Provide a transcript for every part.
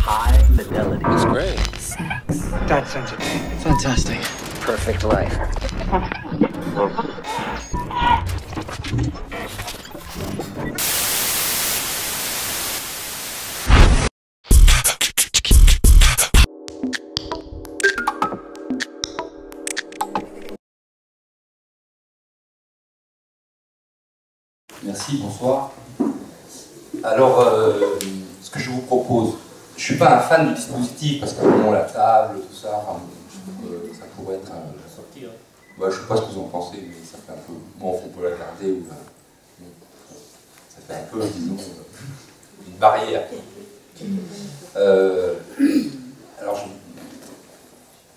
high fidelity. It's great. Sex. That sensitive. Fantastic. Perfect life. Merci, bonsoir. Alors, ce que je vous propose, je ne suis pas un fan du dispositif parce qu'à un moment, la table, tout ça, enfin, ça pourrait être la sortie. Bah, je ne sais pas ce que vous en pensez, mais ça fait un peu. Bon, on peut la garder ou ça fait un peu, disons, une barrière. Alors,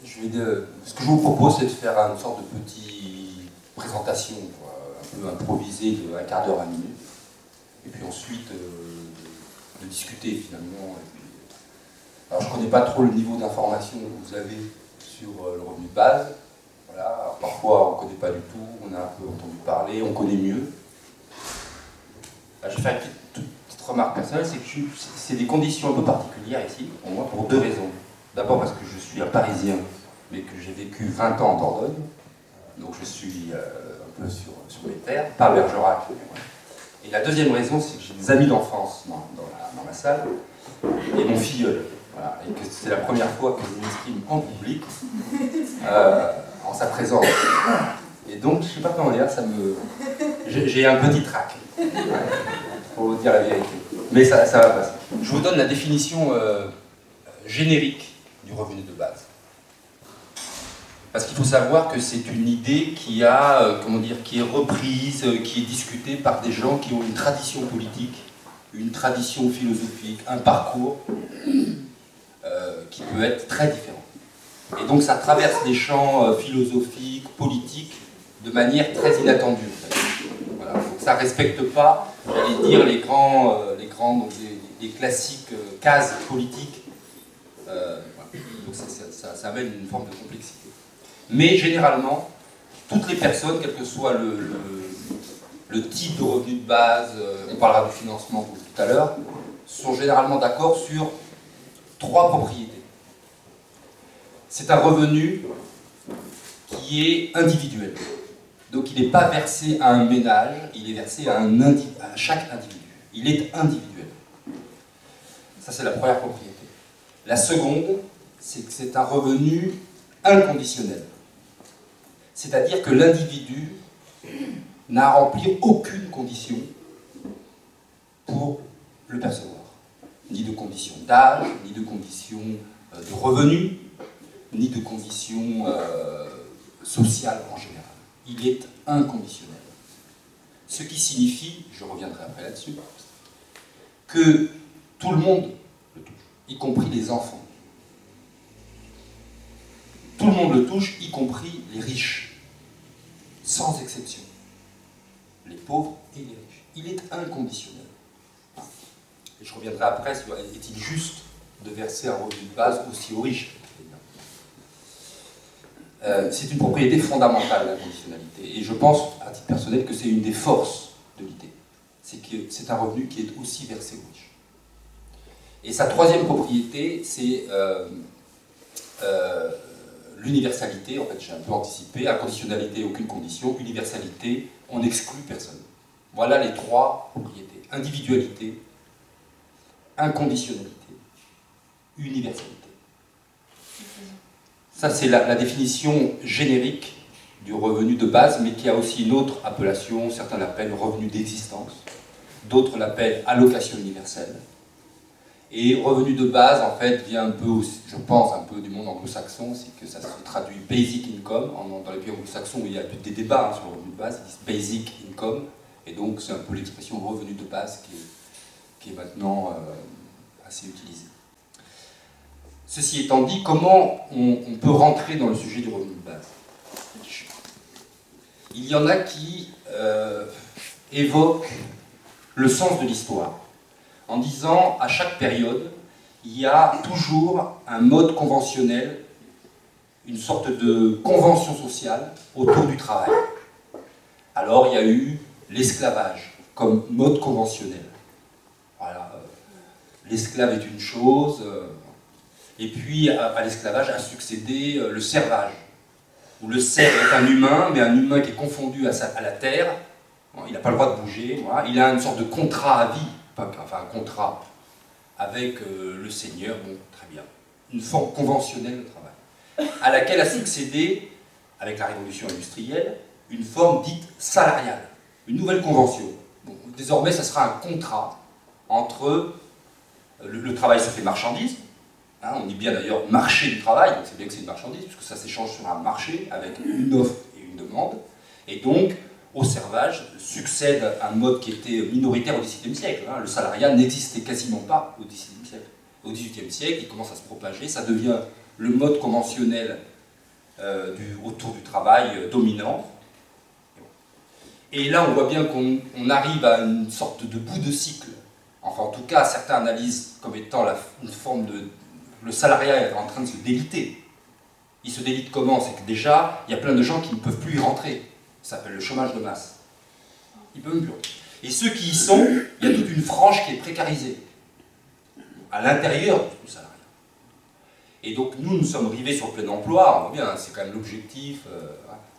ce que je vous propose, c'est de faire une sorte de petite présentation, quoi, un peu improvisée de un quart d'heure à une minute, et puis ensuite de discuter finalement. Alors, je ne connais pas trop le niveau d'information que vous avez sur le revenu de base. Voilà. Alors, parfois, on ne connaît pas du tout, on a un peu entendu parler, on connaît mieux. Alors, je vais faire une petite remarque personnelle, c'est que c'est des conditions un peu particulières ici, pour moi, pour deux raisons. D'abord parce que je suis un Parisien, mais que j'ai vécu 20 ans en Dordogne, donc je suis un peu sur les terres, pas à Bergerac. Et la deuxième raison, c'est que j'ai des amis d'enfance dans la salle, et mon filleul. Voilà, et que c'est la première fois que je m'exprime en public, en sa présence. Et donc, je ne sais pas comment dire, j'ai un petit trac, pour vous dire la vérité. Mais ça va passer. Je vous donne la définition générique du revenu de base. Parce qu'il faut savoir que c'est une idée qui est reprise, qui est discutée par des gens qui ont une tradition politique, une tradition philosophique, un parcours qui peut être très différent. Et donc ça traverse les champs philosophiques, politiques, de manière très inattendue. En fait. Voilà. Donc ça ne respecte pas, j'allais dire, les classiques cases politiques. Voilà. Donc ça amène une forme de complexité. Mais généralement, toutes les personnes, quel que soit le type de revenu de base, on parlera du financement tout à l'heure, sont généralement d'accord sur trois propriétés. C'est un revenu qui est individuel. Donc il n'est pas versé à un ménage, il est versé à chaque individu. Il est individuel. Ça, c'est la première propriété. La seconde, c'est que c'est un revenu inconditionnel. C'est-à-dire que l'individu n'a à remplir aucune condition pour le percevoir. Ni de condition d'âge, ni de condition de revenu, ni de condition sociale en général. Il est inconditionnel. Ce qui signifie, je reviendrai après là-dessus, que tout le monde le touche, y compris les enfants. Tout le monde le touche, y compris les riches, sans exception. Les pauvres et les riches. Il est inconditionnel. Et je reviendrai après, est-il juste de verser un revenu de base aussi aux riches? C'est une propriété fondamentale, l'inconditionnalité. Et je pense, à titre personnel, que c'est une des forces de l'idée. C'est que c'est un revenu qui est aussi versé aux riches. Et sa troisième propriété, c'est l'universalité. En fait, j'ai un peu anticipé. Inconditionnalité, aucune condition. Universalité, on n'exclut personne. Voilà les trois propriétés. Individualité, inconditionnalité, universalité. Ça, c'est la définition générique du revenu de base, mais qui a aussi une autre appellation. Certains l'appellent revenu d'existence, d'autres l'appellent allocation universelle. Et revenu de base, en fait, vient un peu, je pense, un peu du monde anglo-saxon, c'est que ça se traduit basic income. Dans les pays anglo-saxons, où il y a des débats sur le revenu de base, ils disent basic income, et donc c'est un peu l'expression revenu de base qui est maintenant assez utilisée. Ceci étant dit, comment on peut rentrer dans le sujet du revenu de base? Il y en a qui évoquent le sens de l'histoire, en disant à chaque période, il y a toujours un mode conventionnel, une sorte de convention sociale autour du travail. Alors il y a eu l'esclavage comme mode conventionnel. Voilà. l'esclave est une chose, et puis à l'esclavage a succédé le servage, où le serf est un humain, mais un humain qui est confondu à la terre. Bon, il n'a pas le droit de bouger, voilà. Il a une sorte de contrat à vie, enfin un contrat avec le seigneur, bon, très bien. Une forme conventionnelle de travail, à laquelle a succédé, avec la révolution industrielle, une forme dite salariale, une nouvelle convention. Bon, désormais, ça sera un contrat entre... le travail se fait marchandise, hein, on dit bien d'ailleurs marché du travail, donc c'est bien que c'est une marchandise, puisque ça s'échange sur un marché avec une offre et une demande, et donc au servage succède un mode qui était minoritaire au XVIIe siècle. Hein. Le salariat n'existait quasiment pas au XVIIe siècle. Au XVIIIe siècle, il commence à se propager, ça devient le mode conventionnel autour du travail dominant. Et là, on voit bien qu'on arrive à une sorte de bout de cycle. Enfin, en tout cas, certains analysent comme étant une forme de... Le salariat est en train de se déliter. Il se délite comment? C'est que déjà, il y a plein de gens qui ne peuvent plus y rentrer. Ça s'appelle le chômage de masse. Ils ne peuvent plus. Et ceux qui y sont, il y a toute une frange qui est précarisée. À l'intérieur du salariat. Et donc, nous sommes rivés sur le plein emploi. On voit bien, c'est quand même l'objectif.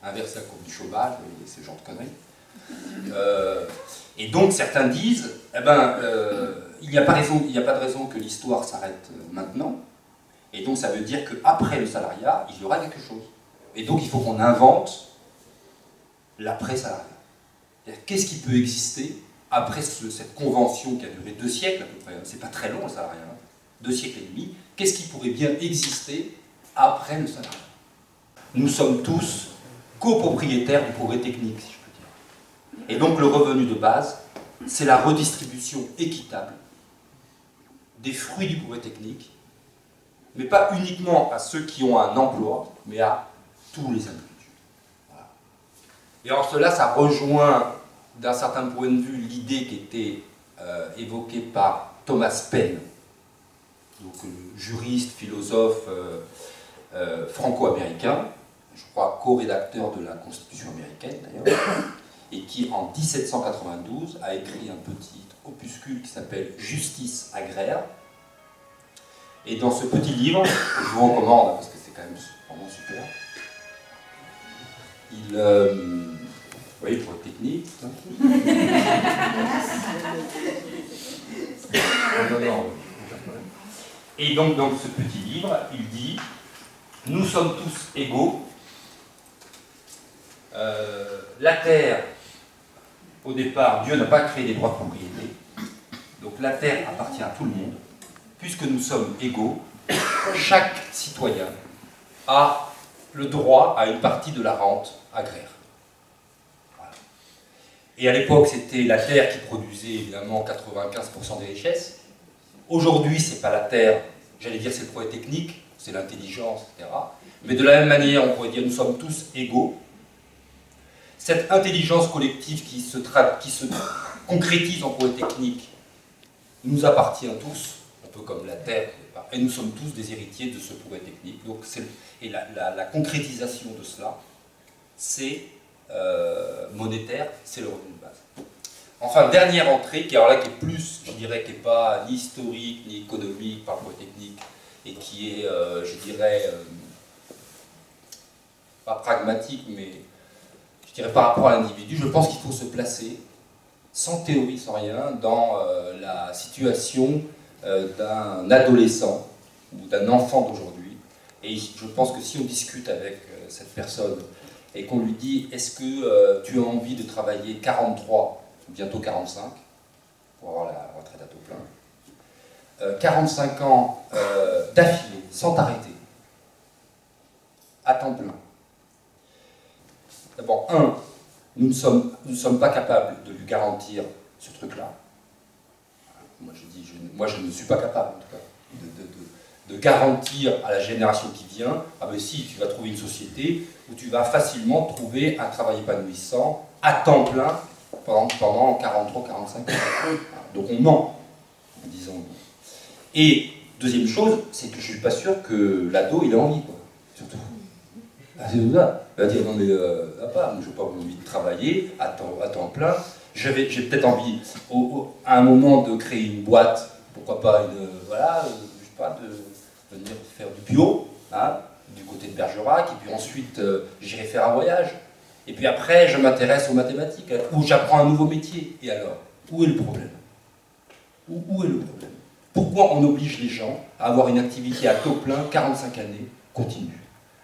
Inverser la courbe du chômage, et ce genre de conneries. Et donc certains disent, eh ben, il n'y a pas de raison que l'histoire s'arrête maintenant, et donc ça veut dire qu'après le salariat, il y aura quelque chose. Et donc il faut qu'on invente l'après-salariat. Qu'est-ce qui peut exister après cette convention qui a duré 2 siècles à peu près, c'est pas très long le salariat, hein, 2 siècles et demi, qu'est-ce qui pourrait bien exister après le salariat? Nous sommes tous copropriétaires du progrès technique, si je peux dire. Et donc le revenu de base, c'est la redistribution équitable des fruits du progrès technique, mais pas uniquement à ceux qui ont un emploi, mais à tous les individus. Voilà. Et en cela, ça rejoint d'un certain point de vue l'idée qui était évoquée par Thomas Paine, donc juriste, philosophe franco-américain, je crois co-rédacteur de la Constitution américaine d'ailleurs, et qui en 1792 a écrit un petit opuscule qui s'appelle Justice agraire. Et dans ce petit livre, que je vous recommande parce que c'est quand même vraiment super, vous voyez, pour être technique. Hein. Non. Et donc dans ce petit livre, il dit « Nous sommes tous égaux. La terre, au départ, Dieu n'a pas créé des droits de propriété. Donc la terre appartient à tout le monde. Puisque nous sommes égaux, chaque citoyen a le droit à une partie de la rente agraire. » Voilà. Et à l'époque, c'était la terre qui produisait évidemment 95% des richesses. Aujourd'hui, c'est pas la terre, j'allais dire c'est le progrès technique, c'est l'intelligence, etc. Mais de la même manière, on pourrait dire nous sommes tous égaux. Cette intelligence collective qui se concrétise en progrès technique nous appartient à tous, un peu comme la terre, et nous sommes tous des héritiers de ce progrès technique. Donc, et la concrétisation de cela, c'est monétaire, c'est le revenu de base. Enfin, dernière entrée, qui, alors là, qui est plus, je dirais, qui n'est pas ni historique, ni économique, par progrès technique, et qui est, je dirais, pas pragmatique, mais je dirais par rapport à l'individu, je pense qu'il faut se placer, sans théorie, sans rien, dans la situation d'un adolescent ou d'un enfant d'aujourd'hui. Et je pense que si on discute avec cette personne et qu'on lui dit « Est-ce que tu as envie de travailler 43, bientôt 45, pour avoir la retraite à taux plein, 45 ans d'affilée, sans t'arrêter, à temps plein ». D'abord, nous ne sommes pas capables de lui garantir ce truc-là. Moi, je ne suis pas capable, en tout cas, de garantir à la génération qui vient, ah ben si, tu vas trouver une société où tu vas facilement trouver un travail épanouissant, à temps plein, pendant 43-45 ans. Donc on ment, en disant. Et deuxième chose, c'est que je ne suis pas sûr que l'ado, il a envie, quoi, surtout. Ah, c'est ça. Il va dire, non mais, papa, je n'ai pas envie de travailler à temps plein. J'ai peut-être envie, à un moment, de créer une boîte Pourquoi pas voilà, je sais pas, de venir faire du bio, hein, du côté de Bergerac, et puis ensuite j'irai faire un voyage. Et puis après, je m'intéresse aux mathématiques, ou j'apprends un nouveau métier. Et alors, où est le problème? Où est le problème? Pourquoi on oblige les gens à avoir une activité à taux plein, 45 années, continue,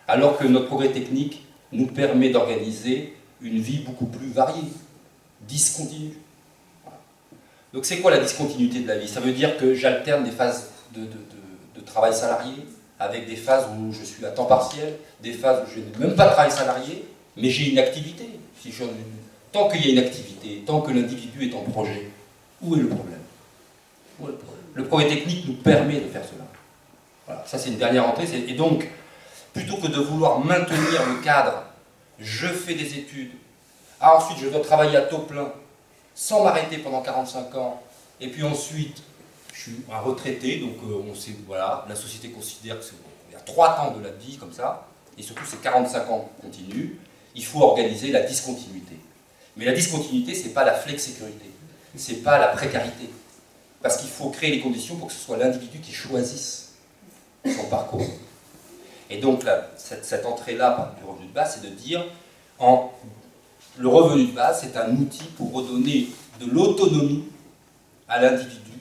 alors que notre progrès technique nous permet d'organiser une vie beaucoup plus variée, discontinue. Voilà. Donc c'est quoi la discontinuité de la vie? Ça veut dire que j'alterne des phases de travail salarié, avec des phases où je suis à temps partiel, des phases où je n'ai même pas de travail salarié, mais j'ai une activité. Tant qu'il y a une activité, tant que l'individu est en projet, où est le problème? Où est le problème? Le progrès technique nous permet de faire cela. Voilà, ça c'est une dernière entrée. Et donc, plutôt que de vouloir maintenir le cadre, je fais des études, ensuite je dois travailler à taux plein, sans m'arrêter pendant 45 ans, et puis ensuite, je suis un retraité, donc on sait, voilà, la société considère qu'il y a 3 temps de la vie, comme ça, et surtout ces 45 ans continuent, il faut organiser la discontinuité. Mais la discontinuité, ce n'est pas la flex-sécurité, ce n'est pas la précarité. Parce qu'il faut créer les conditions pour que ce soit l'individu qui choisisse son parcours. Et donc, là, cette entrée-là du revenu de base, c'est de dire, le revenu de base, c'est un outil pour redonner de l'autonomie à l'individu,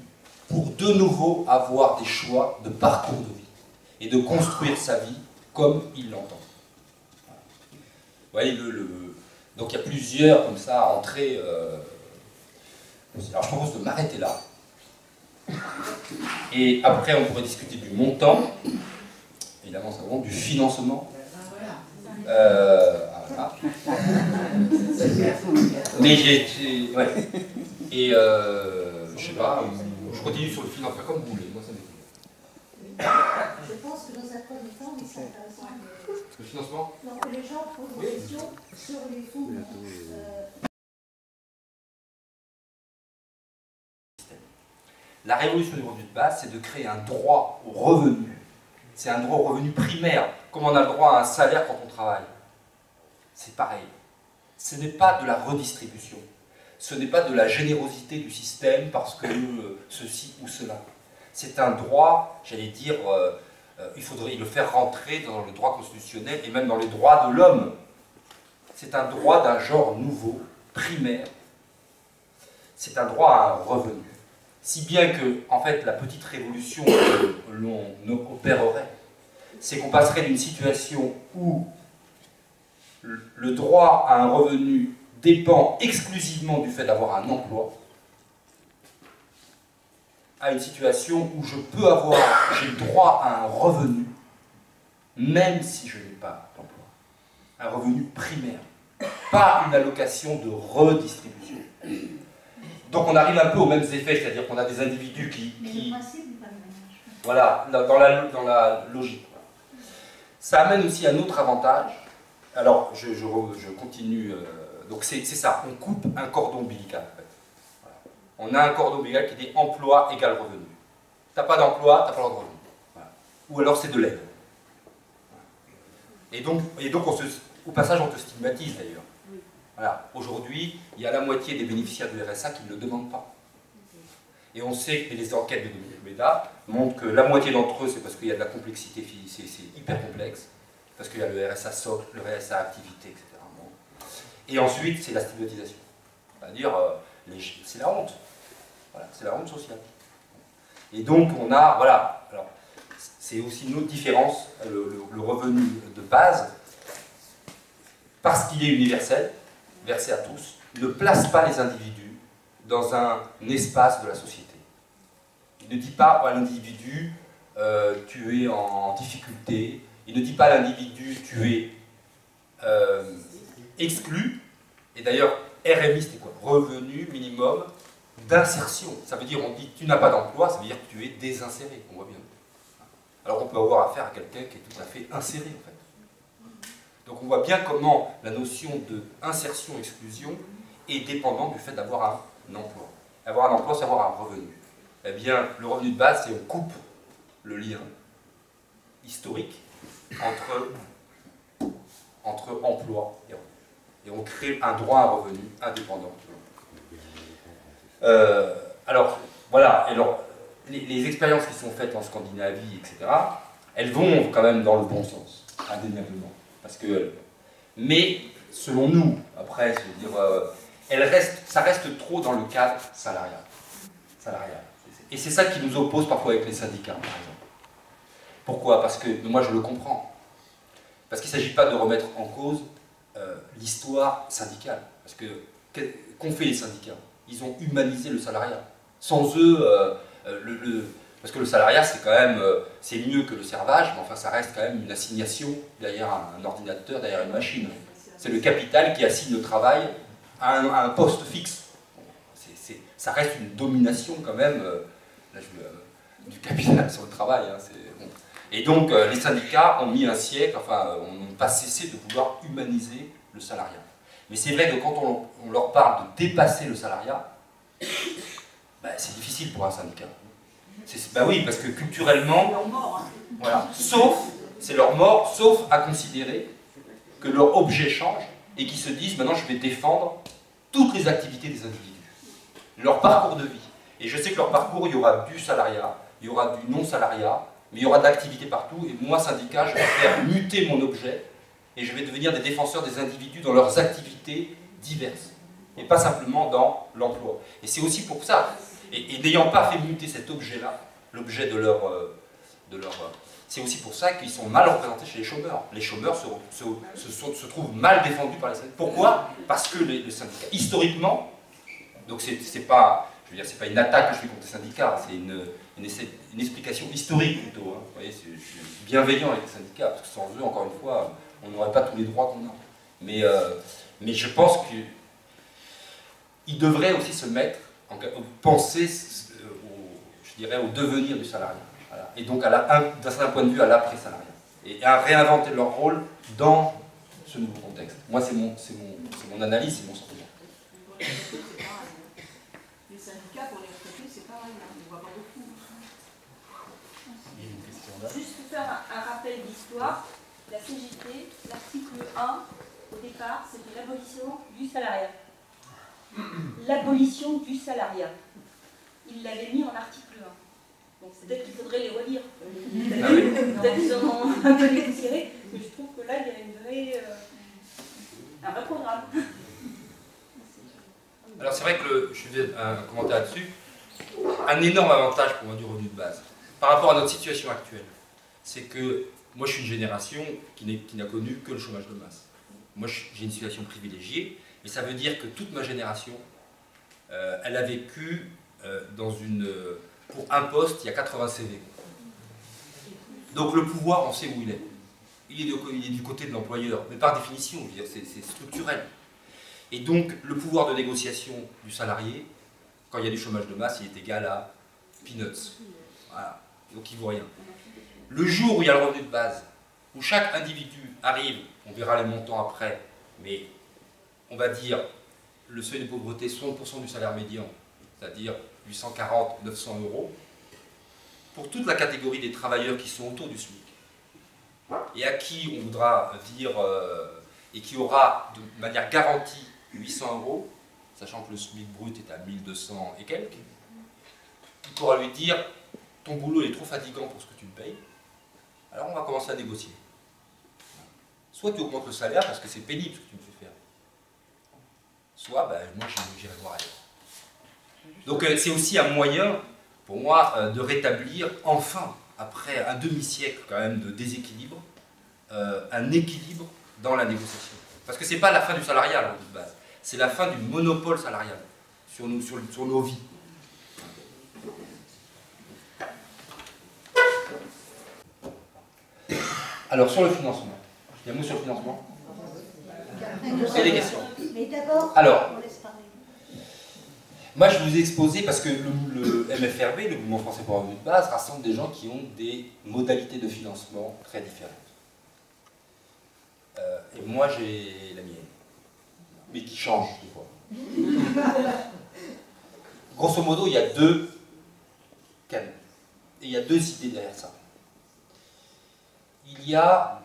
pour de nouveau avoir des choix de parcours de vie, et de construire sa vie comme il l'entend. Vous voyez, donc il y a plusieurs, comme ça, entrées. Alors je propose de m'arrêter là. Et après, on pourrait discuter du montant, évidemment, ça du financement. Voilà. Mais ouais. Et je sais pas, je continue sur le financement comme vous voulez. Moi, ça m'est. Je pense que dans un premier temps, il serait intéressant Le financement? Non, que les gens posent des questions sur les fonds. La révolution du revenu de base, c'est de créer un droit au revenu. C'est un droit au revenu primaire, comme on a le droit à un salaire quand on travaille. C'est pareil. Ce n'est pas de la redistribution. Ce n'est pas de la générosité du système parce que ceci ou cela. C'est un droit, j'allais dire, il faudrait le faire rentrer dans le droit constitutionnel et même dans les droits de l'homme. C'est un droit d'un genre nouveau, primaire. C'est un droit à un revenu. Si bien que, en fait, la petite révolution que l'on opérerait, c'est qu'on passerait d'une situation où le droit à un revenu dépend exclusivement du fait d'avoir un emploi, à une situation où j'ai le droit à un revenu, même si je n'ai pas d'emploi. Un revenu primaire, pas une allocation de redistribution. Donc on arrive un peu aux mêmes effets, c'est-à-dire qu'on a des individus qui... Mais le principe n'est pas le même. Voilà, dans la logique. Ça amène aussi un autre avantage. Alors, je continue. Donc c'est ça, on coupe un cordon ombilical. En fait. Voilà. On a un cordon ombilical qui dit emploi égale revenu. T'as pas d'emploi, t'as pas de revenu. Voilà. Ou alors c'est de l'aide. Et donc au passage, on te stigmatise d'ailleurs. Voilà. Aujourd'hui, il y a la moitié des bénéficiaires du RSA qui ne le demandent pas. Et on sait que les enquêtes de Dominique Méda montrent que la moitié d'entre eux, c'est parce qu'il y a de la complexité, c'est hyper complexe, parce qu'il y a le RSA socle, le RSA activité, etc. Bon. Et ensuite, c'est la stigmatisation. C'est-à-dire, c'est la honte. Voilà, c'est la honte sociale. Et donc, on a, voilà, alors, c'est aussi une autre différence, le revenu de base, parce qu'il est universel, versé à tous, ne place pas les individus dans un espace de la société. Il ne dit pas à l'individu tu es en difficulté, il ne dit pas à l'individu tu es exclu, et d'ailleurs RMI c'est quoi? Revenu minimum d'insertion. Ça veut dire, on dit tu n'as pas d'emploi, ça veut dire que tu es désinséré, on voit bien. Alors on peut avoir affaire à quelqu'un qui est tout à fait inséré en fait. Donc on voit bien comment la notion d'insertion-exclusion est dépendante du fait d'avoir un emploi. Avoir un emploi, c'est avoir un revenu. Eh bien, le revenu de base, c'est on coupe le lien historique entre emploi et revenu. Et on crée un droit à un revenu indépendant. Alors, voilà. Alors, les expériences qui sont faites en Scandinavie, etc., elles vont quand même dans le bon sens, indéniablement. Mais, selon nous, après, je veux dire, ça reste trop dans le cadre salarial. Et c'est ça qui nous oppose parfois avec les syndicats, par exemple. Pourquoi? Parce que, moi je le comprends. Parce qu'il ne s'agit pas de remettre en cause l'histoire syndicale. Parce que, qu'ont fait les syndicats? Ils ont humanisé le salariat. Sans eux, parce que le salariat, c'est quand même, c'est mieux que le servage, mais enfin ça reste quand même une assignation derrière un ordinateur, derrière une machine. C'est le capital qui assigne le travail à un poste fixe. Ça reste une domination quand même du capital sur le travail. Hein, bon. Et donc les syndicats ont mis un siècle, enfin, n'ont pas cessé de vouloir humaniser le salariat. Mais c'est vrai que quand on leur parle de dépasser le salariat, ben, c'est difficile pour un syndicat. Ben oui, parce que culturellement, voilà, c'est leur mort, sauf à considérer que leur objet change et qu'ils se disent maintenant je vais défendre toutes les activités des individus, leur parcours de vie. Et je sais que leur parcours, il y aura du salariat, il y aura du non-salariat, mais il y aura de l'activité partout. Et moi, syndicat, je vais faire muter mon objet et je vais devenir des défenseurs des individus dans leurs activités diverses. Et pas simplement dans l'emploi. Et c'est aussi pour ça, et n'ayant pas fait muter cet objet-là, l'objet de leur c'est aussi pour ça qu'ils sont mal représentés chez les chômeurs. Les chômeurs se trouvent mal défendus par les syndicats. Pourquoi? Parce que les syndicats, historiquement, donc c'est pas, je veux dire, c'est pas une attaque que je fais contre les syndicats, c'est une explication historique plutôt. Hein. Vous voyez, je suis bienveillant avec les syndicats, parce que sans eux, encore une fois, on n'aurait pas tous les droits qu'on a. Mais je pense qu'ils devraient aussi se mettre, penser, je dirais, au devenir du salarié. Voilà. Et donc, d'un certain point de vue, à l'après-salariat. Et à réinventer leur rôle dans ce nouveau contexte. Moi, c'est mon analyse, c'est mon sentiment. Les syndicats, pour les retraités, c'est pareil, hein. On ne voit pas beaucoup. Juste pour faire un rappel d'histoire, la CGT, l'article 1, au départ, c'était l'abolition du salariat. L'abolition du salariat. Il l'avait mis en article 1. Donc peut-être qu'il faudrait les relire. Peut-être qu'ils en ont un peu dépoussiéré, mais je trouve que là, il y a un vrai programme. Alors c'est vrai que, je fais un commentaire là-dessus, un énorme avantage pour moi du revenu de base, par rapport à notre situation actuelle, c'est que moi je suis une génération qui n'a connu que le chômage de masse. Moi j'ai une situation privilégiée, mais ça veut dire que toute ma génération, elle a vécu pour un poste, il y a 80 CV. Donc le pouvoir, on sait où il est. Il est du côté de l'employeur, mais par définition, je veux dire, c'est structurel. Et donc le pouvoir de négociation du salarié, quand il y a du chômage de masse, il est égal à peanuts. Voilà. Donc il ne vaut rien. Le jour où il y a le revenu de base, où chaque individu arrive, on verra les montants après, mais on va dire le seuil de pauvreté 60% du salaire médian, c'est-à-dire 840, 900 euros, pour toute la catégorie des travailleurs qui sont autour du SMIC, et à qui on voudra dire, et qui aura de manière garantie 800 euros, sachant que le SMIC brut est à 1200 et quelques, il pourra lui dire, ton boulot est trop fatigant pour ce que tu me payes, alors on va commencer à négocier. Soit tu augmentes le salaire parce que c'est pénible ce que tu me fais faire, soit ben, moi j'irai voir ailleurs. Donc c'est aussi un moyen, pour moi, de rétablir enfin, après un demi-siècle quand même de déséquilibre, un équilibre dans la négociation. Parce que ce n'est pas la fin du salariat, le revenu de base, c'est la fin du monopole salarial sur nos vies. Alors sur le financement, il y a un mot sur le financement? C'est des questions. Mais d'abord, alors, on laisse parler. Moi, je vous ai exposé parce que le MFRB, le Mouvement français pour un revenu de base, rassemble des gens qui ont des modalités de financement très différentes. Et moi, j'ai la mienne, mais qui change des fois. Grosso modo, il y a deux canaux. Et il y a deux idées derrière ça. Il y a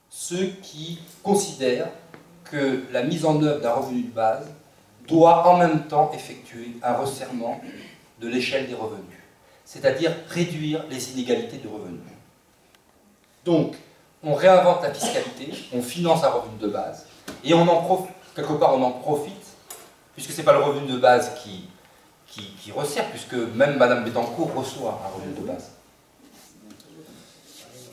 ceux qui considèrent que la mise en œuvre d'un revenu de base doit en même temps effectuer un resserrement de l'échelle des revenus, c'est-à-dire réduire les inégalités de revenus. Donc, on réinvente la fiscalité, on finance un revenu de base, et on en profite, quelque part on en profite, puisque ce n'est pas le revenu de base qui resserre, puisque même Madame Bettencourt reçoit un revenu de base.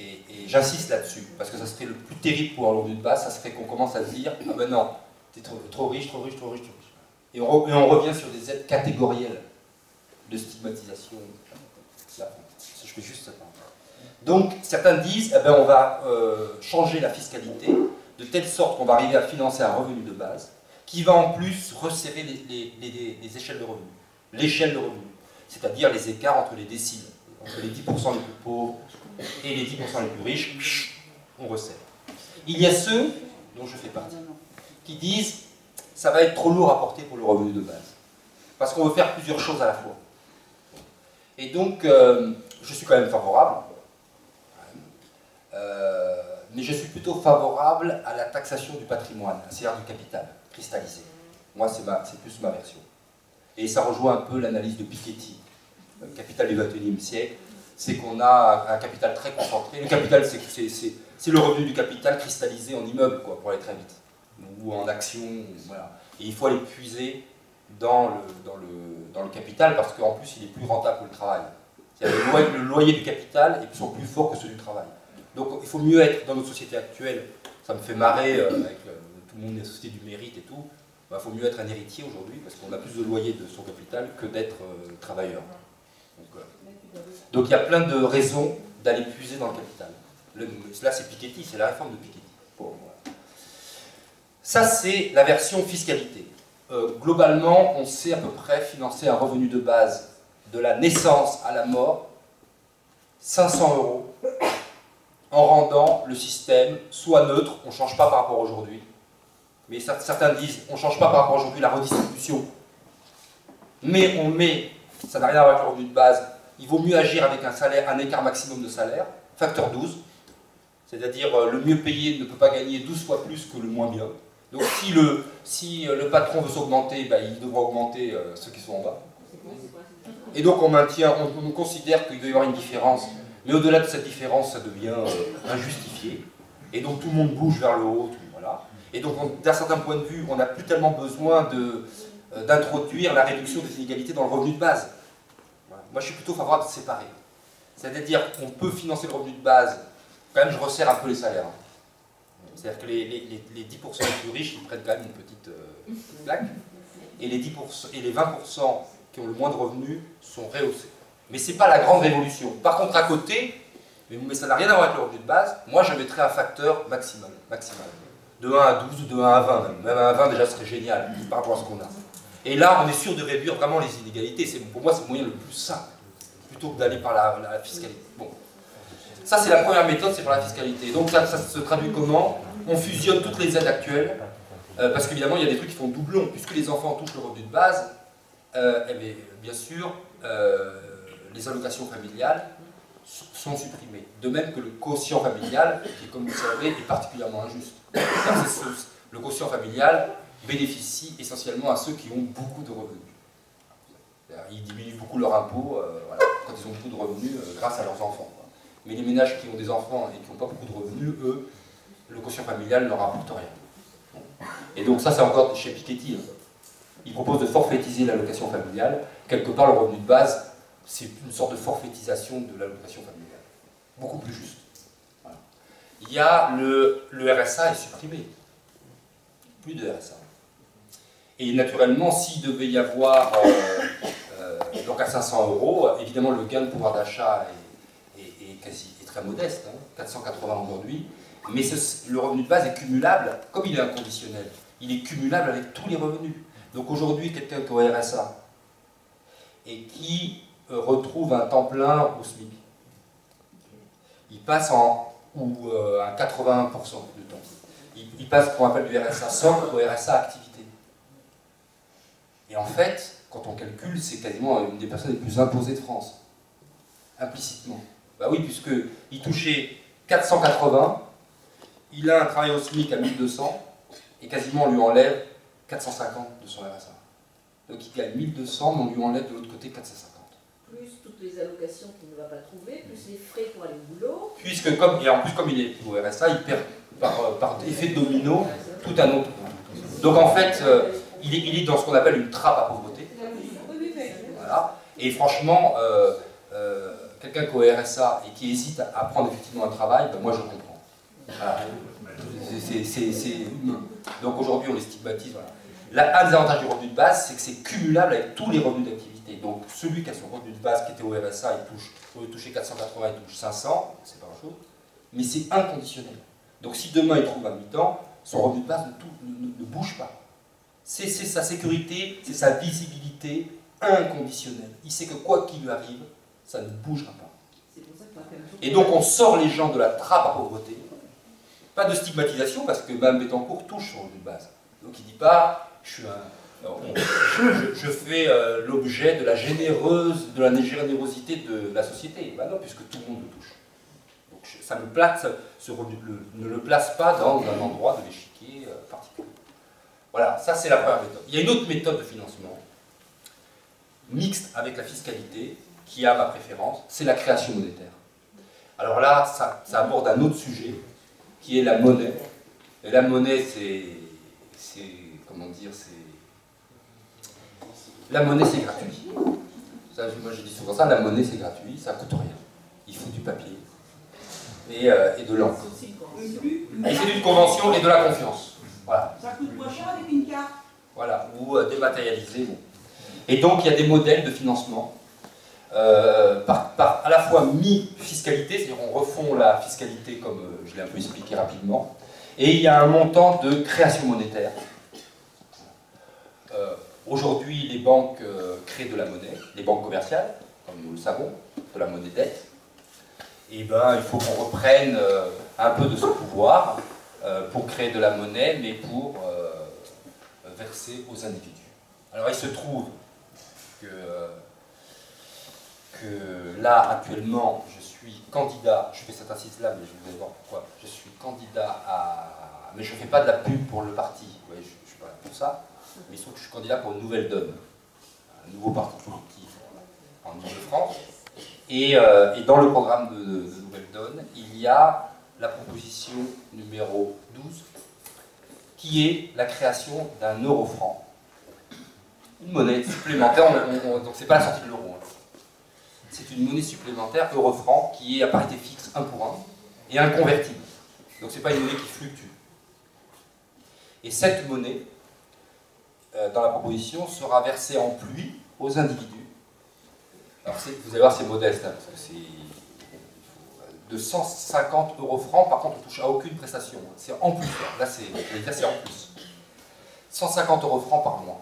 Et j'insiste là-dessus, parce que ça serait le plus terrible pour un revenu de base, ça serait qu'on commence à se dire « Ah ben non, t'es trop riche, trop riche, trop riche, trop riche ». Et on revient sur des aides catégorielles de stigmatisation. Là, je fais juste ça. Donc, certains disent, eh ben, on va changer la fiscalité de telle sorte qu'on va arriver à financer un revenu de base qui va en plus resserrer les échelles de revenus, l'échelle de revenus, c'est-à-dire les écarts entre les déciles, entre les 10% les plus pauvres et les 10% les plus riches, on resserre. Il y a ceux, dont je fais partie, qui disent ça va être trop lourd à porter pour le revenu de base, parce qu'on veut faire plusieurs choses à la fois. Et donc, je suis quand même favorable, mais je suis plutôt favorable à la taxation du patrimoine, c'est-à-dire du capital cristallisé. Moi, c'est plus ma version. Et ça rejoint un peu l'analyse de Piketty, le capital du XXIe siècle, c'est qu'on a un capital très concentré. Le capital, c'est le revenu du capital cristallisé en immeuble, quoi, pour aller très vite, ou en action, voilà. Et il faut aller puiser dans le capital, parce qu'en plus, il est plus rentable que le travail. Le loyer du capital sont plus forts que ceux du travail. Donc il faut mieux être dans notre société actuelle, ça me fait marrer avec tout le monde des sociétés du mérite et tout, il faut mieux être un héritier aujourd'hui parce qu'on a plus de loyer de son capital que d'être travailleur. Donc il y a plein de raisons d'aller puiser dans le capital. Là c'est Piketty, c'est la réforme de Piketty. Bon, voilà. Ça c'est la version fiscalité. Globalement, on sait à peu près financer un revenu de base de la naissance à la mort, 500 €, en rendant le système soit neutre, on ne change pas par rapport à aujourd'hui, mais certains disent on ne change pas par rapport à aujourd'hui la redistribution, mais on met, ça n'a rien à voir avec le revenu de base, il vaut mieux agir avec un salaire, un écart maximum de salaire, facteur 12, c'est-à-dire le mieux payé ne peut pas gagner 12 fois plus que le moins bien. Donc si le patron veut s'augmenter, ben, il devra augmenter ceux qui sont en bas. Et donc on considère qu'il doit y avoir une différence. Mais au-delà de cette différence, ça devient injustifié. Et donc tout le monde bouge vers le haut. Voilà. Et donc d'un certain point de vue, on n'a plus tellement besoin d'introduire la réduction des inégalités dans le revenu de base. Voilà. Moi je suis plutôt favorable de séparer. C'est-à-dire qu'on peut financer le revenu de base, quand même je resserre un peu les salaires. C'est-à-dire que les 10% les plus riches, ils prennent quand même une petite plaque. Et les 10% et les 20% qui ont le moins de revenus sont rehaussés. Mais ce n'est pas la grande révolution. Par contre, à côté, mais ça n'a rien à voir avec le revenu de base, moi je mettrais un facteur maximal. De 1 à 12 ou de 1 à 20 même. Même 1 à 20 déjà serait génial par rapport à ce qu'on a. Et là, on est sûr de réduire vraiment les inégalités. Pour moi, c'est le moyen le plus simple, plutôt que d'aller par la fiscalité. Bon. Ça, c'est la première méthode, c'est par la fiscalité. Donc ça se traduit comment? On fusionne toutes les aides actuelles, parce qu'évidemment, il y a des trucs qui font doublon. Puisque les enfants touchent le revenu de base, bien sûr, les allocations familiales sont supprimées. De même que le quotient familial, qui, comme vous le savez, est particulièrement injuste. Le quotient familial bénéficie essentiellement à ceux qui ont beaucoup de revenus. Ils diminuent beaucoup leur impôt voilà, quand ils ont beaucoup de revenus grâce à leurs enfants. Mais les ménages qui ont des enfants et qui n'ont pas beaucoup de revenus, eux, le quotient familial ne leur rapporte rien. Et donc ça, c'est encore chez Piketty. Il propose de forfaitiser l'allocation familiale. Quelque part, le revenu de base, c'est une sorte de forfaitisation de l'allocation familiale. Beaucoup plus juste. Voilà. Il y a le RSA est supprimé. Plus de RSA. Et naturellement, s'il devait y avoir donc à 500 €, évidemment, le gain de pouvoir d'achat est très modeste, hein, 480 aujourd'hui. Mais le revenu de base est cumulable, comme il est inconditionnel. Il est cumulable avec tous les revenus. Donc aujourd'hui, quelqu'un qui est au RSA et qui retrouve un temps plein au SMIC, il passe à 81% du temps. Il passe, pour appel du RSA socle au RSA activité. Et en fait, quand on calcule, c'est quasiment une des personnes les plus imposées de France, implicitement. Bah oui, puisqu'il touchait 480, il a un travail au SMIC à 1200, et quasiment on lui enlève 450 de son RSA. donc il gagne 1200, mais on lui enlève de l'autre côté 450. Plus toutes les allocations qu'il ne va pas trouver, plus les frais pour aller au boulot. Puisque, et en plus, comme il est au RSA, il perd par effet domino tout un autre. Donc en fait, il est dans ce qu'on appelle une trappe à pauvreté. Voilà. Et franchement, quelqu'un qui est au RSA et qui hésite à prendre effectivement un travail, ben moi je comprends. Voilà. Donc aujourd'hui, on les stigmatise. Voilà. Un des avantages du revenu de base, c'est que c'est cumulable avec tous les revenus d'activité. Donc celui qui a son revenu de base qui était au RSA, il peut toucher 480, il touche 500, c'est pas grand-chose, mais c'est inconditionnel. Donc si demain il trouve un mi-temps, son revenu de base ne bouge pas. C'est sa sécurité, c'est sa visibilité inconditionnelle. Il sait que quoi qu'il lui arrive, ça ne bougera pas. Et donc on sort les gens de la trappe à pauvreté. Pas de stigmatisation, parce que Mme Bettencourt touche son revenu de base. Donc il ne dit pas, je fais l'objet de la générosité de la société. Ben non, puisque tout le monde le touche. Donc ça ne le place pas dans un endroit de l'échiquier particulier. Voilà, ça c'est la première méthode. Il y a une autre méthode de financement, mixte avec la fiscalité, qui a ma préférence, c'est la création monétaire. Alors là, ça aborde un autre sujet, qui est la monnaie. Et la monnaie, comment dire, la monnaie c'est gratuit. Ça, moi je dis souvent ça, la monnaie c'est gratuit, ça coûte rien. Il faut du papier et de l'encre. Et c'est d'une convention et de la confiance. Voilà. Ça coûte moins cher avec une carte. Voilà, ou dématérialisé. Bon. Et donc il y a des modèles de financement. À la fois mi-fiscalité, c'est-à-dire on refond la fiscalité comme je l'ai un peu expliqué rapidement, et il y a un montant de création monétaire. Aujourd'hui, les banques créent de la monnaie, les banques commerciales, comme nous le savons, de la monnaie dette. Et ben, il faut qu'on reprenne un peu de ce pouvoir pour créer de la monnaie, mais pour verser aux individus. Alors il se trouve que là, actuellement, je suis candidat, je fais cette assise-là, mais je vais voir pourquoi, je suis candidat mais je ne fais pas de la pub pour le parti, vous voyez, je ne suis pas là pour ça, mais il se trouve que je suis candidat pour une Nouvelle Donne, un nouveau parti politique en Ile-de-France, et dans le programme de Nouvelle Donne, il y a la proposition numéro 12, qui est la création d'un euro-franc, une monnaie supplémentaire, donc c'est pas la sortie de l'euro, hein. C'est une monnaie supplémentaire, euro-franc, qui est à parité fixe 1 pour 1 et inconvertible. Donc ce n'est pas une monnaie qui fluctue. Et cette monnaie, dans la proposition, sera versée en pluie aux individus. Alors vous allez voir, c'est modeste, hein, parce que c'est de 150 euro-francs, par contre on ne touche à aucune prestation. C'est en plus, là c'est en plus. 150 euro-francs par mois.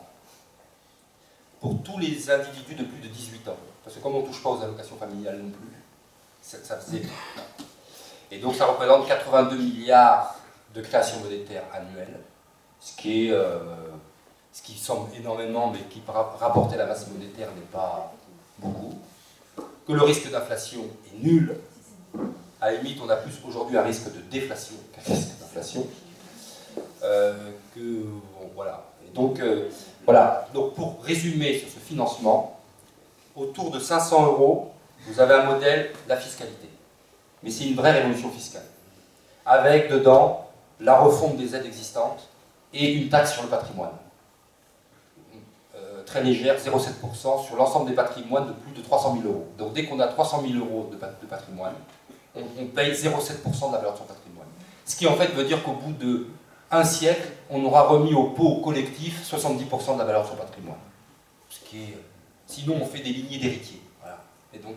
Pour tous les individus de plus de 18 ans. Parce que comme on ne touche pas aux allocations familiales non plus, ça faisait... Et donc ça représente 82 milliards de création monétaire annuelle, ce qui semble énormément, mais qui rapporté à la masse monétaire n'est pas beaucoup. Que le risque d'inflation est nul. À la limite, on a plus aujourd'hui un risque de déflation qu'un risque d'inflation. Voilà. Et donc, voilà. Donc pour résumer sur ce financement, autour de 500 euros, vous avez un modèle, la fiscalité. Mais c'est une vraie révolution fiscale. Avec dedans la refonte des aides existantes et une taxe sur le patrimoine. Très légère, 0,7% sur l'ensemble des patrimoines de plus de 300 000 euros. Donc dès qu'on a 300 000 euros de patrimoine, on paye 0,7% de la valeur de son patrimoine. Ce qui en fait veut dire qu'au bout d'un siècle, on aura remis au pot collectif 70% de la valeur de son patrimoine. Ce qui est... Sinon, on fait des lignées d'héritiers. Voilà. Et donc,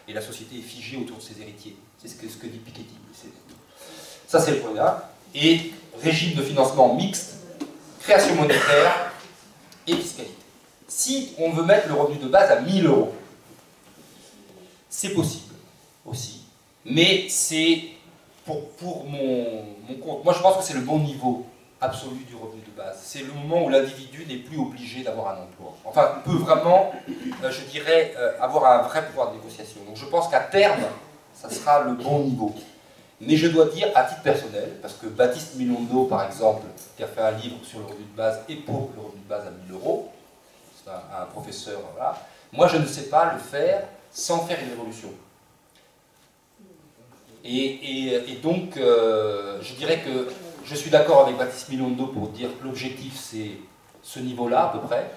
et la société est figée autour de ses héritiers. C'est ce que dit Piketty. Ça, c'est le premier. Et régime de financement mixte, création monétaire et fiscalité. Si on veut mettre le revenu de base à 1000 euros, c'est possible aussi. Mais c'est pour mon compte. Moi, je pense que c'est le bon niveau absolu du revenu de base. C'est le moment où l'individu n'est plus obligé d'avoir un emploi. Enfin, peut vraiment, je dirais, avoir un vrai pouvoir de négociation. Donc je pense qu'à terme, ça sera le bon niveau. Mais je dois dire, à titre personnel, parce que Baptiste Milondo, par exemple, qui a fait un livre sur le revenu de base et pour le revenu de base à 1000 euros, c'est un professeur, voilà. Moi, je ne sais pas le faire sans faire une révolution. Et donc, je dirais que je suis d'accord avec Baptiste Milondo pour dire que l'objectif, c'est ce niveau-là, à peu près.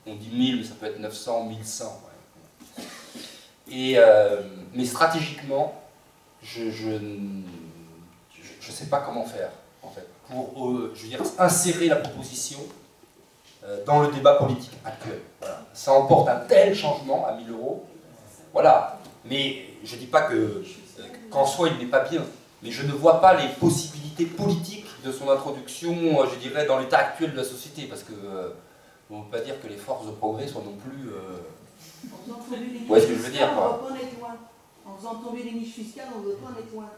On dit 1000, mais ça peut être 900, 1100. Ouais. Mais stratégiquement, je ne sais pas comment faire, en fait, pour je veux dire, insérer la proposition dans le débat politique actuel. Voilà. Ça emporte un tel changement à 1000 €, voilà. Mais je ne dis pas qu'en soi il n'est pas bien, mais je ne vois pas les possibilités politiques de son introduction, je dirais, dans l'état actuel de la société, parce que on ne peut pas dire que les forces de progrès soient non plus... Vous voyez ce que je veux dire, quoi. En faisant tomber les niches fiscales, on ne veut pas en être loin.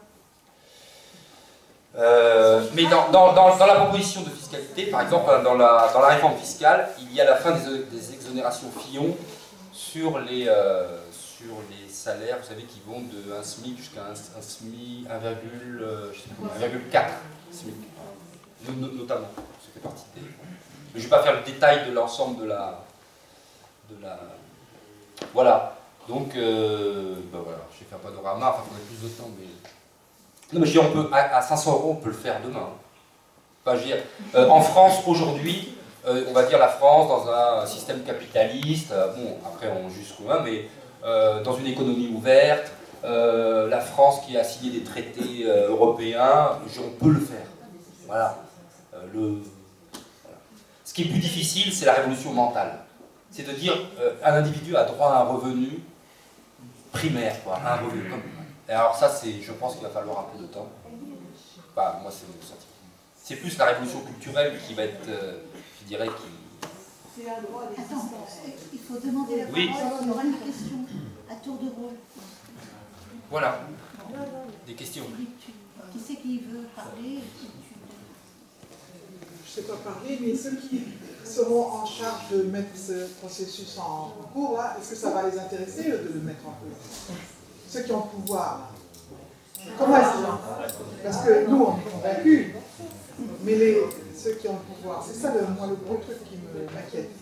Mais dans la proposition de fiscalité, par exemple, dans la réforme fiscale, il y a la fin des exonérations Fillon sur les salaires, vous savez, qui vont de 1 SMIC jusqu'à 1 SMIC, 1,4 SMIC, notamment. Ça fait partie des... Mais je ne vais pas faire le détail de l'ensemble de la... Voilà. Donc, voilà, j'ai fait un panorama, enfin, il faudrait plus de temps, mais... Non, mais je dis, on peut, à 500 €, on peut le faire demain. Enfin, je veux dire, en France, aujourd'hui, on va dire la France dans un système capitaliste, bon, après on juge loin, mais dans une économie ouverte, la France qui a signé des traités européens, on peut le faire. Voilà. Ce qui est plus difficile, c'est la révolution mentale. C'est de dire, un individu a droit à un revenu primaire, quoi, un revenu comme... Et alors ça, je pense qu'il va falloir un peu de temps. Enfin, moi, c'est mon sentiment. C'est plus la révolution culturelle qui va être, je dirais, qui... C'est un droit à l'existence. Il faut demander la parole, il y aura une question à tour de rôle. Voilà. Des questions. Qui c'est qui veut parler? Je ne sais pas parler, mais ceux qui seront en charge de mettre ce processus en cours, là, est-ce que ça va les intéresser de le mettre en cours? Ceux qui ont le pouvoir. Comment est-ce que... Parce que nous, on est convaincus, mais ceux qui ont le pouvoir, c'est ça moi, le gros truc qui m'inquiète.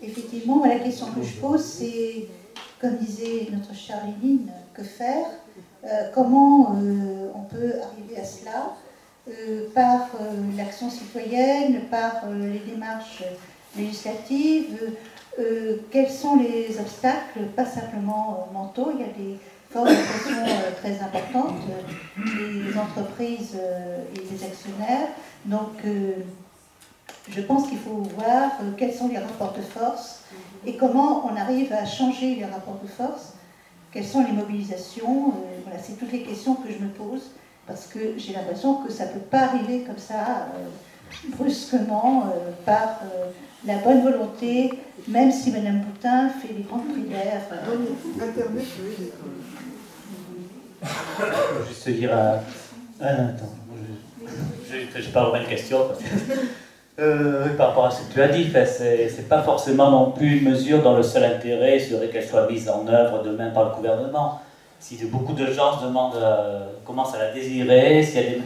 Effectivement, la question que je pose, c'est, comme disait notre chère Lénine, que faire? Comment on peut arriver à cela? Par l'action citoyenne, par les démarches législatives, quels sont les obstacles, pas simplement mentaux, il y a des formes de pression très importantes, les entreprises et les actionnaires, donc je pense qu'il faut voir quels sont les rapports de force et comment on arrive à changer les rapports de force, quelles sont les mobilisations, voilà, c'est toutes les questions que je me pose. Parce que j'ai l'impression que ça ne peut pas arriver comme ça, brusquement, par la bonne volonté, même si Mme Boutin fait des grandes prières. Internet, oui. Je veux juste dire attends, je parle aux mêmes questions. Par rapport à ce que tu as dit, c'est pas forcément non plus une mesure dont le seul intérêt serait qu'elle soit mise en œuvre demain par le gouvernement. Si beaucoup de gens se demandent, commencent à la désirer, s'il y a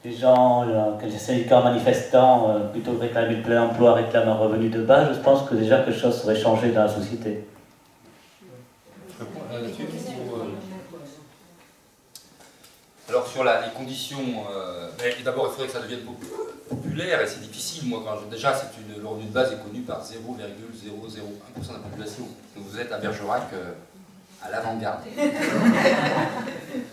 des gens, les syndicats manifestants, plutôt que réclamer le plein emploi, réclament un revenu de base, je pense que déjà quelque chose serait changé dans la société. Je réponds là-dessus. Alors sur les conditions, d'abord il faudrait que ça devienne populaire et c'est difficile. Moi, déjà, le revenu de base est connu par 0,001% de la population. Donc vous êtes à Bergerac à l'avant-garde.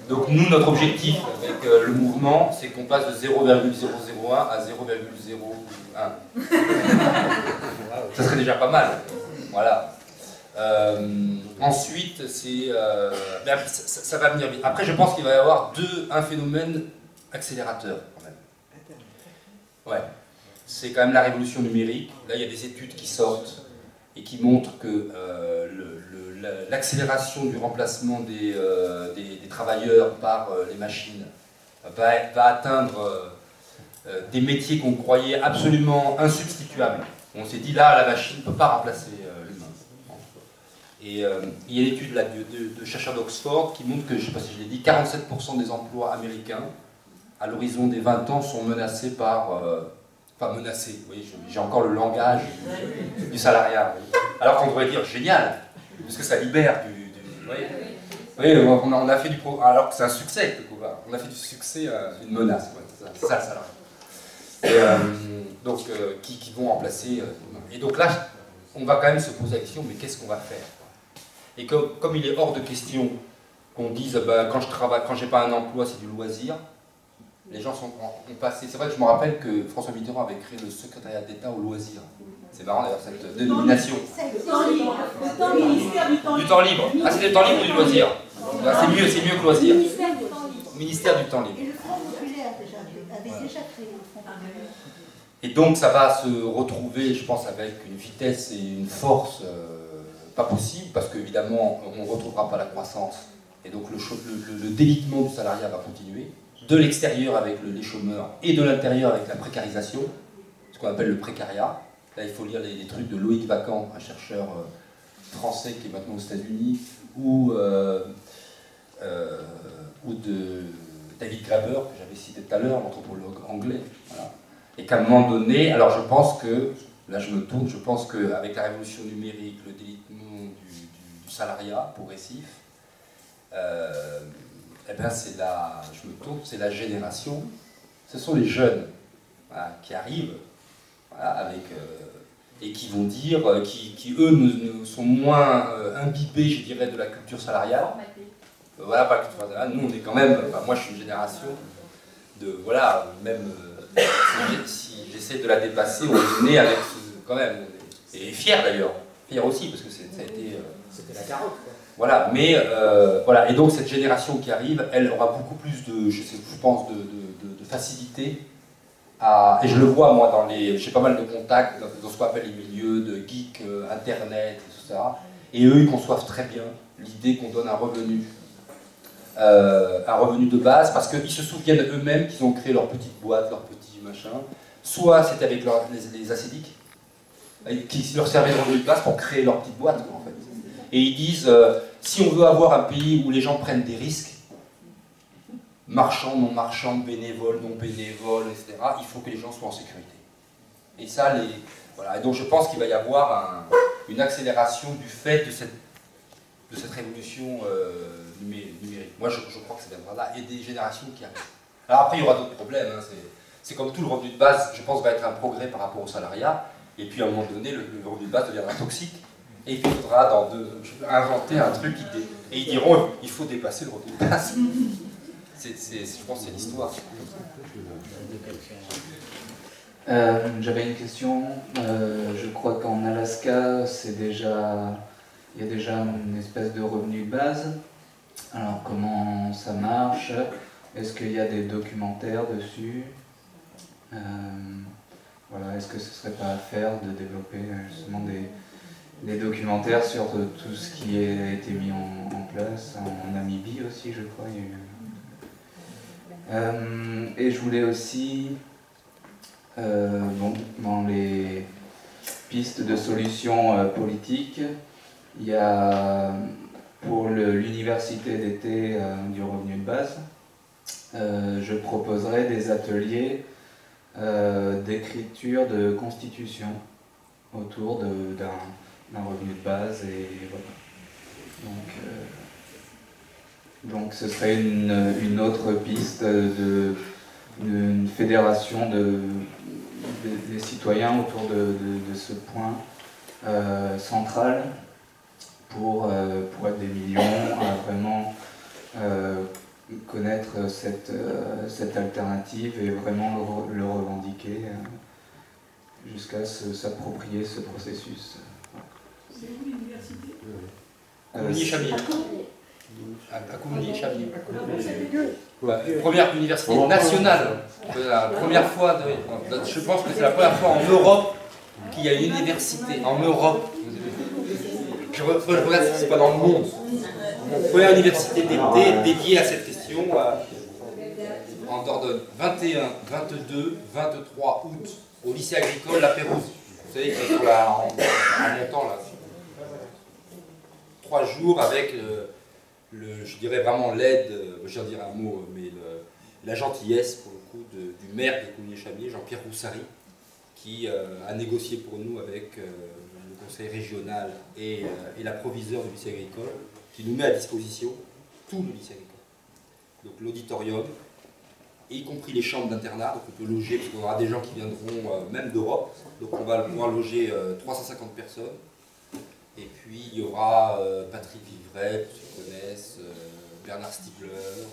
Donc nous, notre objectif avec le mouvement, c'est qu'on passe de 0,001 à 0,01. Ça serait déjà pas mal. Voilà. Ensuite, ça va venir vite. Après, je pense qu'il va y avoir un phénomène accélérateur quand même. Ouais. C'est quand même la révolution numérique. Là, il y a des études qui sortent et qui montrent que l'accélération du remplacement des travailleurs par les machines va atteindre des métiers qu'on croyait absolument insubstituables. On s'est dit là, la machine ne peut pas remplacer l'humain. Et il y a une étude là, de chercheurs d'Oxford qui montre que, je ne sais pas si je l'ai dit, 47% des emplois américains à l'horizon des 20 ans, sont menacés par... enfin, menacés, vous voyez, j'ai encore le langage du salariat. Alors qu'on devrait dire génial, parce que ça libère vous voyez. Oui, on a fait du alors que c'est un succès, on a fait du succès une menace, ouais, c'est ça le salariat. Et, donc, qui vont remplacer. Et donc là, on va quand même se poser la question, mais qu'est-ce qu'on va faire? Et comme il est hors de question qu'on dise, bah, quand je travaille, quand j'ai pas un emploi, c'est du loisir, les gens ont passé. C'est vrai que je me rappelle que François Mitterrand avait créé le secrétariat d'État au loisir. C'est marrant d'ailleurs cette dénomination. Le temps libre. Le temps ministère du temps libre. Du temps libre. Ah, c'est le temps libre ou du loisir? C'est mieux que loisir. Ministère du temps libre. Ministère du temps libre. Et le Front populaire avait déjà créé le Front populaire. Et donc ça va se retrouver, je pense, avec une vitesse et une force pas possible, parce qu'évidemment, on ne retrouvera pas la croissance. Et donc le délitement du salariat va continuer, de l'extérieur avec les chômeurs et de l'intérieur avec la précarisation, ce qu'on appelle le précariat. Là, il faut lire les trucs de Loïc Vacan, un chercheur français qui est maintenant aux États-Unis, ou de David Graeber, que j'avais cité tout à l'heure, l'anthropologue anglais. Voilà. Et qu'à un moment donné, alors je pense que, là je me tourne, je pense qu'avec la révolution numérique, le délitement du salariat progressif, eh ben c'est la génération, ce sont les jeunes, voilà, qui arrivent, voilà, avec, et qui vont dire, qui eux sont moins imbibés, je dirais, de la culture salariale. Voilà, pas la culture salariale. Nous on est quand même, enfin, moi je suis une génération de, voilà, même si j'essaie de la dépasser, on est né avec quand même, et fier d'ailleurs, fier aussi, parce que ça a été... C'était la carotte, quoi. Voilà, mais voilà, et donc cette génération qui arrive, elle aura beaucoup plus de, je pense, de facilité à, et je le vois moi dans j'ai pas mal de contacts dans ce qu'on appelle les milieux de geeks, internet, etc. Et eux, ils conçoivent très bien l'idée qu'on donne un revenu de base, parce qu'ils se souviennent eux-mêmes qu'ils ont créé leur petite boîte, leur petit machin. Soit c'était avec les ascétiques, qui leur servaient de revenu de base pour créer leur petite boîte, quoi, en fait. Et ils disent, si on veut avoir un pays où les gens prennent des risques, marchands, non marchands, bénévoles, non bénévoles, etc., il faut que les gens soient en sécurité. Et ça, voilà. Et donc je pense qu'il va y avoir une accélération du fait de cette révolution numérique. Moi, je crois que ça viendra là, et des générations qui arrivent. Alors après, il y aura d'autres problèmes. Hein. C'est comme tout, le revenu de base, je pense, va être un progrès par rapport au salariat. Et puis à un moment donné, le revenu de base deviendra toxique. Et il faudra inventer un truc et ils diront il faut dépasser le revenu de base. Je pense que c'est l'histoire. J'avais une question. Je crois qu'en Alaska, il y a déjà une espèce de revenu de base. Alors comment ça marche? Est-ce qu'il y a des documentaires dessus? Voilà, est-ce que ce serait pas à faire de développer justement des documentaires sur tout ce qui a été mis en place, en Namibie aussi, je crois. Et je voulais aussi, dans les pistes de solutions politiques, il y a pour l'université d'été du revenu de base, je proposerais des ateliers d'écriture de constitution autour d'un revenu de base, et voilà. Donc ce serait une autre piste d'une fédération des citoyens autour de ce point central pour être des millions à vraiment connaître cette alternative et vraiment le revendiquer jusqu'à s'approprier ce processus. C'est où l'université? Couvigny-Chavigny. À Couvigny-Chavigny. Première université nationale. La première fois, je pense que c'est la première fois en Europe qu'il y a une université en Europe. Je regarde si c'est pas dans le monde. Première université d'été dédiée à cette question en Dordogne. 21, 22, 23 août au lycée agricole La Pérouse. Vous savez que c'est en montant là. 3 jours avec je dirais vraiment l'aide, je vais dire un mot, mais la gentillesse, pour le coup, du maire de Cougnier-Chamiers, Jean-Pierre Roussary, qui a négocié pour nous avec le conseil régional et la proviseure du lycée agricole, qui nous met à disposition tout le lycée agricole. Donc l'auditorium, y compris les chambres d'internat, donc on peut loger, parce qu'on aura des gens qui viendront même d'Europe, donc on va pouvoir loger 350 personnes. Et puis il y aura Patrick Vivray, pour ceux qui connaissent, Bernard Stiegler,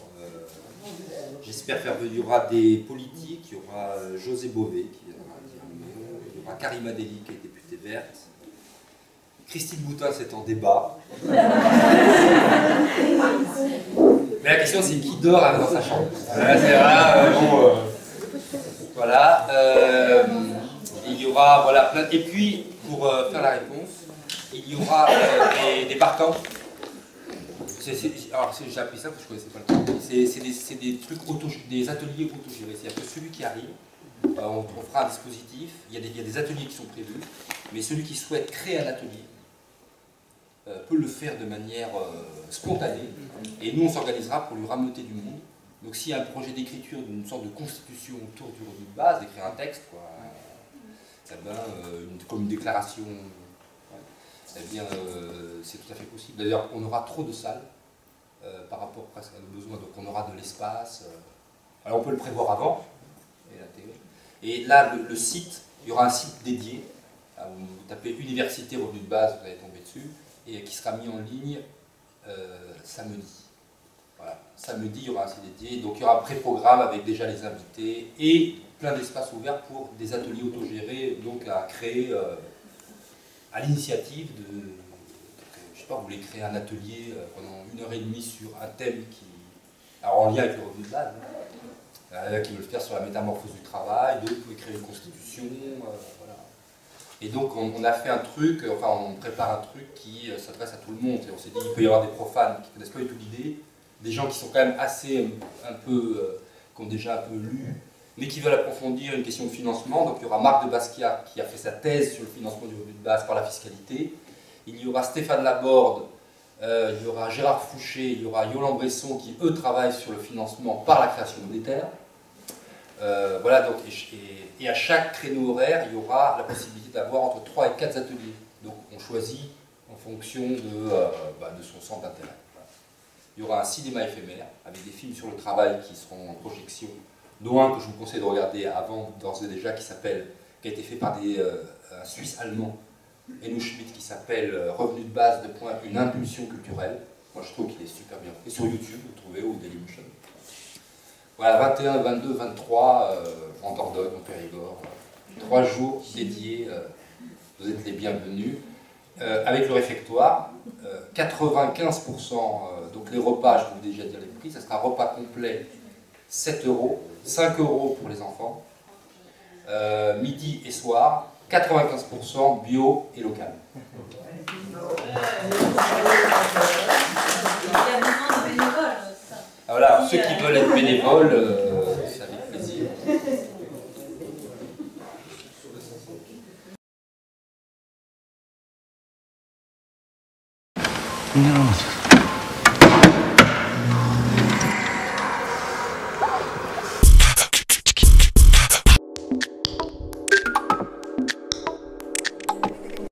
j'espère faire venir, il y aura des politiques, il y aura José Bové qui viendra dire un mot, il y aura Karima Deli qui est députée verte, Christine Boutin c'est en débat. Mais la question c'est qui dort dans sa chambre. Voilà, il y aura voilà, plein. Et puis pour faire la réponse, il y aura des partants. Alors j'ai appris ça parce que je ne connaissais pas le terme. C'est des trucs des ateliers autogérés. C'est-à-dire que celui qui arrive, on fera un dispositif, il y a des ateliers qui sont prévus, mais celui qui souhaite créer un atelier peut le faire de manière spontanée. Et nous on s'organisera pour lui rameuter du monde. Donc s'il y a un projet d'écriture d'une sorte de constitution autour du revenu de base, d'écrire un texte, quoi, comme une déclaration, eh bien c'est tout à fait possible. D'ailleurs on aura trop de salles par rapport presque à nos besoins, donc on aura de l'espace. Alors on peut le prévoir avant et l'intégrer. Et là le site, il y aura un site dédié. Vous tapez université revenu de base, vous allez tomber dessus, et qui sera mis en ligne samedi. Voilà. Samedi, il y aura un site dédié, donc il y aura un pré-programme avec déjà les invités et plein d'espaces ouverts pour des ateliers autogérés, donc à créer à l'initiative de, je sais pas, vous voulez créer un atelier pendant 1h30 sur un thème qui, alors en lien avec le revenu de base, qui veulent le faire sur la métamorphose du travail, d'autres pouvez créer une constitution, voilà. Et donc on a fait un truc, enfin on prépare un truc qui s'adresse à tout le monde, et on s'est dit qu'il peut y avoir des profanes qui ne connaissent pas du tout l'idée, des gens qui sont quand même assez, qui ont déjà un peu lu, mais qui veulent approfondir une question de financement. Donc il y aura Marc de Basquiat qui a fait sa thèse sur le financement du revenu de base par la fiscalité. Il y aura Stéphane Laborde, il y aura Gérard Fouché, il y aura Yolande Bresson qui eux travaillent sur le financement par la création monétaire. Voilà, donc, et à chaque créneau horaire, il y aura la possibilité d'avoir entre 3 et 4 ateliers. Donc on choisit en fonction de son centre d'intérêt. Il y aura un cinéma éphémère avec des films sur le travail qui seront en projection, dont un que je vous conseille de regarder avant, d'ores et déjà, qui a été fait par un Suisse allemand, Enno Schmidt, qui s'appelle Revenu de base, une impulsion culturelle. Moi je trouve qu'il est super bien fait. Sur YouTube, vous trouvez, au Dailymotion. Voilà, 21, 22, 23, en Dordogne, en Périgord. 3 jours dédiés, vous êtes les bienvenus. Avec le réfectoire, 95%, donc les repas, je peux vous déjà dire les prix, ça sera repas complet 7 €, 5 € pour les enfants, midi et soir, 95% bio et local. Voilà, ceux qui veulent être bénévoles, c'est avec plaisir. Non.